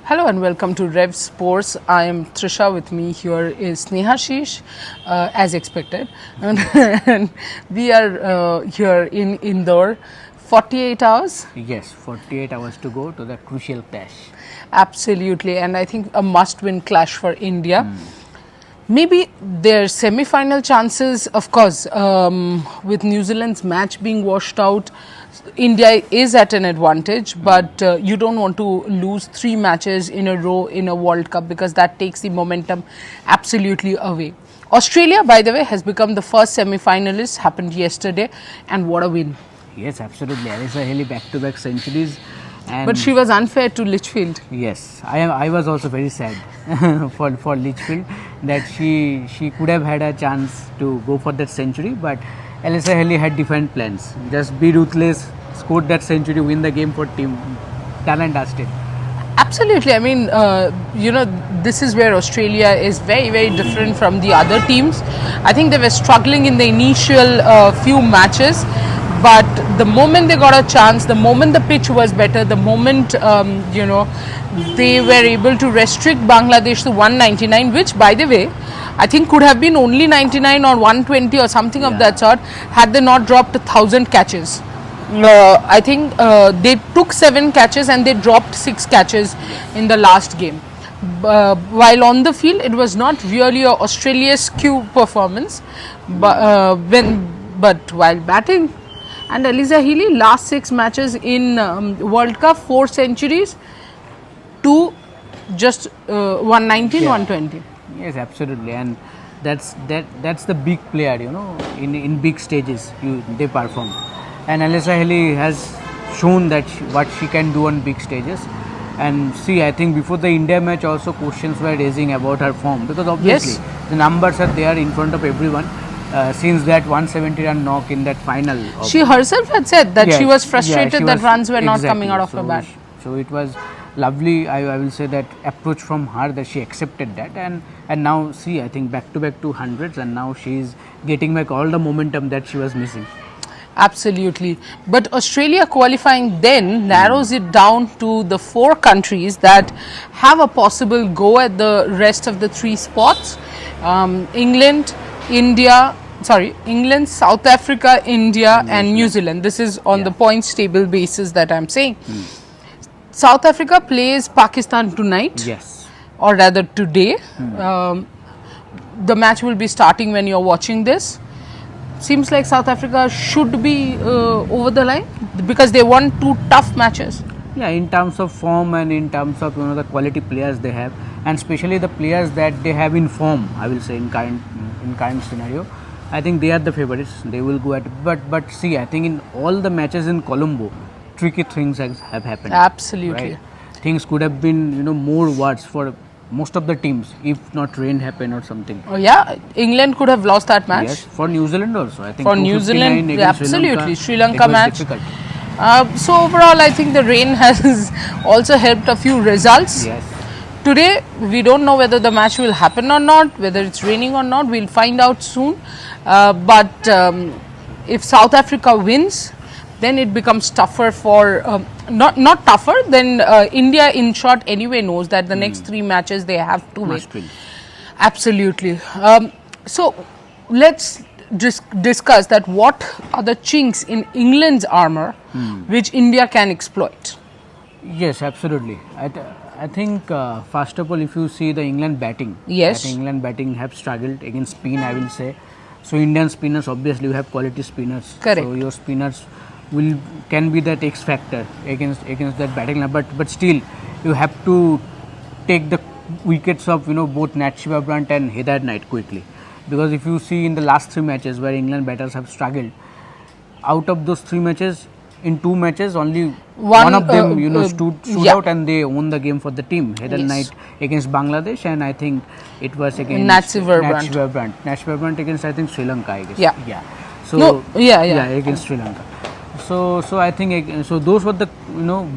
Hello and welcome to Revsportz. I am Trisha. With me here is Snehasis, as expected, and we are here in Indore. 48 hours. Yes, 48 hours to go to the crucial clash. Absolutely, and I think a must-win clash for India. Maybe their semi-final chances, of course, with New Zealand's match being washed out, India is at an advantage, but you don't want to lose 3 matches in a row in a World Cup because that takes the momentum absolutely away. Australia, by the way, has become the first semi-finalist, happened yesterday, and what a win. Yes, absolutely. Alyssa Haley back-to-back centuries. And But she was unfair to Litchfield. yes, I was also very sad for Litchfield that she could have had a chance to go for that century, but Alyssa Haley had different plans. Just be ruthless, scored that century, win the game for team. Done and dusted. Absolutely. I mean, this is where Australia is very, very different from the other teams. I think they were struggling in the initial few matches, but the moment they got a chance, the moment the pitch was better, the moment, they were able to restrict Bangladesh to 199, which, by the way, I think could have been only 99 or 120 or something of that sort had they not dropped 1,000 catches. I think they took 7 catches and they dropped 6 catches in the last game. While on the field, it was not really a Australia's Q performance, but while batting, and Alyssa Healy, last 6 matches in World Cup, 4 centuries, 2 just 119, 120. Yes, absolutely, and that's the big player, in big stages they perform, and Alyssa Haley has shown that what she can do on big stages. And see, I think before the India match also questions were raising about her form, because obviously the numbers are there in front of everyone. Since that 170 run knock in that final, She herself had said that she was frustrated she that was- runs were not exactly. coming out of her bat. So it was lovely. I will say that approach from her, that she accepted that, and now see, I think back to back 200s, and now she is getting back all the momentum that she was missing. Absolutely. But Australia qualifying then narrows it down to the 4 countries that have a possible go at the rest of the 3 spots. England, South Africa, India and New Zealand. This is on the points table basis that I'm saying. South Africa plays Pakistan tonight. Yes. Or rather today. The match will be starting when you're watching this. Seems like South Africa should be over the line because they won 2 tough matches. Yeah, in terms of form and in terms of the quality players they have, and especially the players that they have in form, I will say in current scenario, I think they are the favorites. They will go at but see, I think in all the matches in Colombo, tricky things have happened. Absolutely. Right? Things could have been more worse for most of the teams if not rain happened or something. Oh yeah, England could have lost that match. Yes, for New Zealand also. I think For New Zealand, against absolutely. Sri Lanka it was match. difficult. So overall, I think the rain has also helped a few results. Yes. Today, we don't know whether the match will happen or not, whether it's raining or not. We'll find out soon. But if South Africa wins, then it becomes tougher for not tougher. Then India, in short, anyway knows that the next 3 matches they have to win. Must win. Absolutely. So let's discuss that what are the chinks in England's armor which India can exploit. Yes, absolutely. I think first of all, if you see the England batting, Yes. I think England batting have struggled against spin, I will say. So Indian spinners, obviously you have quality spinners. Correct. So your spinners can be that X factor against that batting line. But still, you have to take the wickets of both Nat Shiva-Brunt and Heather Knight quickly, because if you see in the last 3 matches where England batters have struggled, out of those 3 matches, in 2 matches only one of them stood out and they won the game for the team. Heather Knight against Bangladesh, and I think it was against Nat Shiva-Brunt. Nat Shiva-Brunt against, I think, Sri Lanka, I guess. Yeah. So against Sri Lanka. So I think so those were the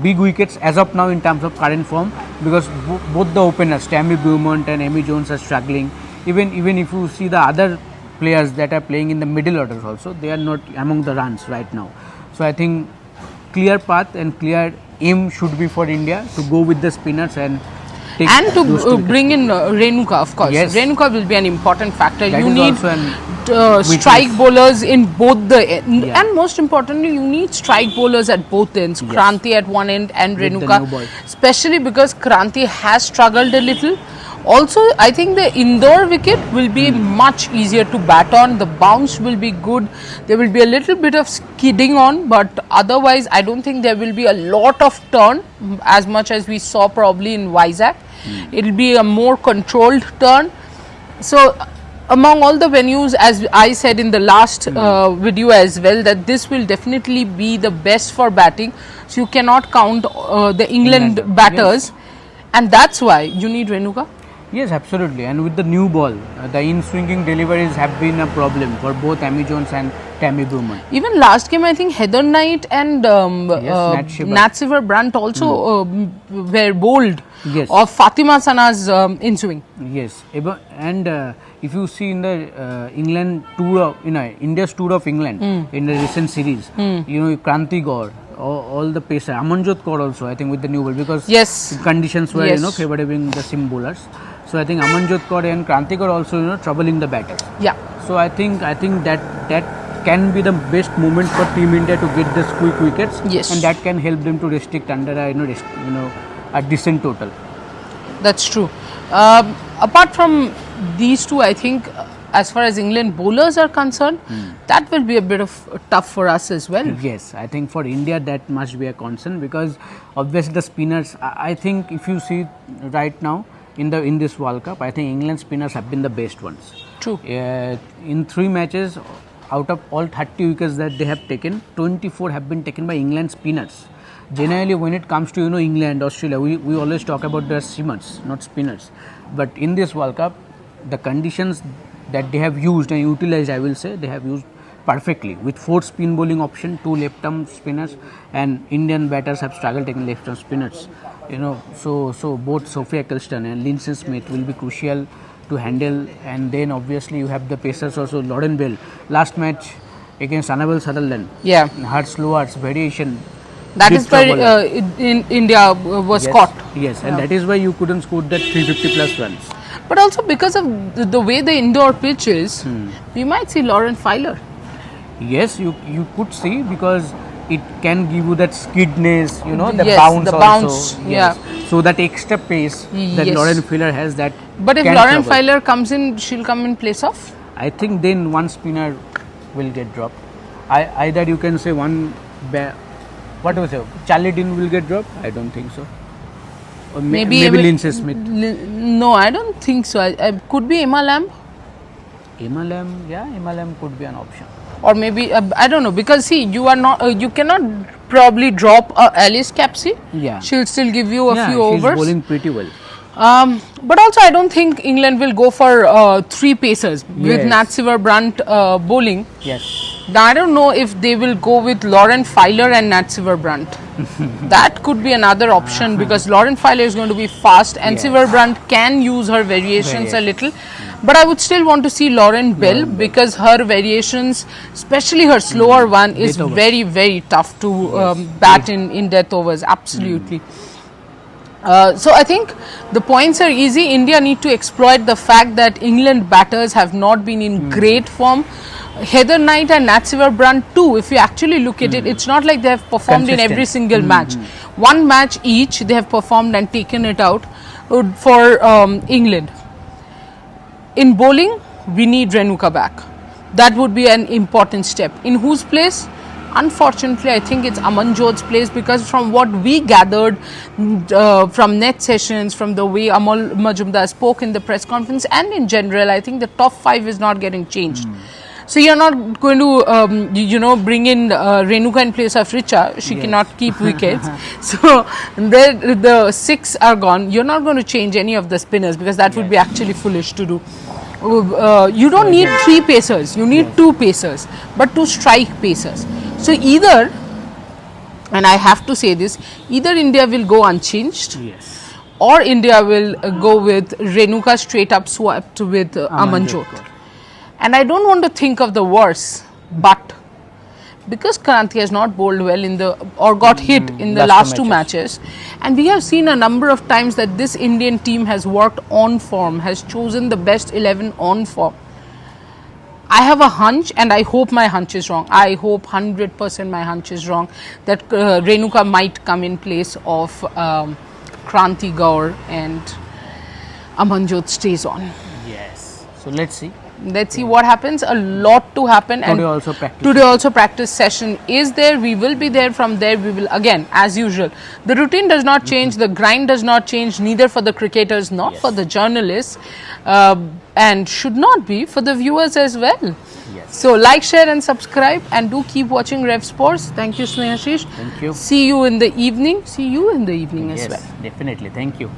big wickets as of now in terms of current form, because both the openers, Tammy Beaumont and Amy Jones, are struggling. Even if you see the other players that are playing in the middle orders also, they are not among the runs right now. So I think clear path and clear aim should be for India to go with the spinners and take and to those two bring in Renuka, of course. Yes. Renuka will be an important factor. That You is need also an strike weakness. bowlers in both the Yeah. and most importantly, you need strike bowlers at both ends. Yes. Kranti at one end and With the Renuka, new ball. especially because Kranti has struggled a little. Also, I think the indoor wicket will be much easier to bat on. The bounce will be good. There will be a little bit of skidding on, but otherwise, I don't think there will be a lot of turn as much as we saw probably in Vizag. It will be a more controlled turn. So, among all the venues, as I said in the last video as well, that this will definitely be the best for batting. So, you cannot count the England batters, and that's why you need Renuka. Yes, absolutely. And with the new ball, the in-swinging deliveries have been a problem for both Amy Jones and Tammy Bruman. Even last game, I think Heather Knight and Nat Shiver Brandt also were bowled Yes. of Fatima Sana's in swing. Yes, and if you see in the England tour of India's tour of England in the recent series, Kranti Gaur, all the pacer, Amanjot Kaur also, I think with the new ball, because Yes. conditions were Yes. favoring the sim bowlers. So I think Amanjot Kaur and Kranti Gaur also troubling the batters. Yeah. So I think that can be the best moment for Team India to get these quick wickets, Yes. and that can help them to restrict under a decent total. That's true. Apart from these two, I think as far as England bowlers are concerned, that will be a bit of tough for us as well. Yes, I think for India that must be a concern, because obviously the spinners, I think if you see right now in this World Cup, I think England spinners have been the best ones. True. In 3 matches, out of all 30 wickets that they have taken, 24 have been taken by England spinners. Generally, when it comes to England, Australia, we always talk about the seamers, not spinners. But in this World Cup, the conditions that they have used and utilized, I will say, they have used perfectly with 4 spin bowling option, 2 left arm spinners, and Indian batters have struggled taking left arm spinners. So both Sophia Eccleston and Lindsay Smith will be crucial to handle, and then obviously you have the pacers also. Lauren Bell, last match against Annabelle Sutherland, Yeah. her slow arts variation. That did is where trouble. India was Yes, caught. Yes, and that is why you couldn't score that 350 plus runs. But also because of the way the indoor pitch is, we might see Lauren Filer. Yes, you could see, because it can give you that skidness, the Yes, bounce the also. bounce, Yes. So that extra pace that Yes. Lauren Filler has, that But if can Lauren trouble. Filer comes in, she'll come in place of? I think then one spinner will get dropped. Either you can say what do you say? Charlie Dean will get dropped? I don't think so. Or maybe Lindsay Smith. No, I don't think so. I could be Emma Lamb, Emma Lamb could be an option. or maybe I don't know, because see, you are not you cannot probably drop Alice Capsey. Yeah. She'll still give you a few she's overs. bowling pretty well. But also, I don't think England will go for 3 pacers with Yes. Nat Brandt bowling. Yes. Now, I don't know if they will go with Lauren Filer and Nat Brandt. That could be another option, because Lauren Filer is going to be fast, and Yes. Brandt can use her variations a little. But I would still want to see Lauren Bell, because her variations, especially her slower one, is Death overs. very, very tough to bat in death overs. Absolutely. So I think the points are easy. India need to exploit the fact that England batters have not been in great form. Heather Knight and Nat Brandt too, if you actually look at it, it's not like they have performed in every Consistent. single match. One match each they have performed and taken it out for England. In bowling, we need Renuka back. That would be an important step. In whose place? Unfortunately, I think it's Amanjot's place, because from what we gathered from net sessions, from the way Amal Majumdar spoke in the press conference, and in general, I think the top 5 is not getting changed. So you're not going to, bring in Renuka in place of Richa. She cannot keep wickets. So the 6 are gone. You're not going to change any of the spinners, because that would be actually foolish to do. You don't need 3 pacers. You need 2 pacers, but 2 strike pacers. So either, and I have to say this, either India will go unchanged, Yes. or India will go with Renuka straight up swapped with Amanjot. And I don't want to think of the worst, but because Kranti has not bowled well in the or got hit in the last last two two matches, and we have seen a number of times that this Indian team has worked on form, has chosen the best 11 on form. I have a hunch, and I hope my hunch is wrong. I hope 100% my hunch is wrong, that Renuka might come in place of Kranti Gaur and Amanjot stays on. Yes. So let's see. Let's see what happens. A lot to happen. Today And also practice. Today also practice session is there. We will be there. From there we will again, as usual. The routine does not change. The grind does not change. Neither for the cricketers, not for the journalists, and should not be for the viewers as well. Yes. So like, share, and subscribe, and do keep watching Revsportz. Thank you, Snehasis. Thank you. See you in the evening. See you in the evening as Yes, well. definitely. Thank you.